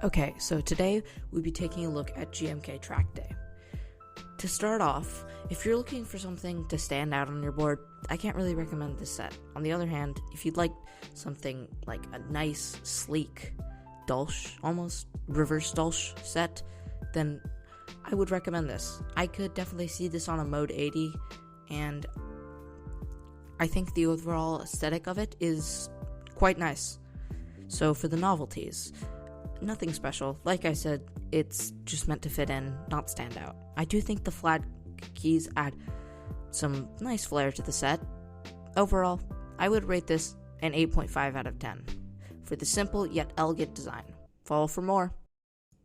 Okay, so today we'll be taking a look at GMK Track Day. To start off, if you're looking for something to stand out on your board, I can't really recommend this set. On the other hand, if you'd like something like a nice, sleek, Dulce, almost reverse Dulce set, then I would recommend this. I could definitely see this on a Mode 80, and I think the overall aesthetic of it is quite nice. So for the novelties, nothing special. Like I said, it's just meant to fit in, not stand out. I do think the flat keys add some nice flair to the set. Overall, I would rate this an 8.5 out of 10 for the simple yet elegant design. Follow for more.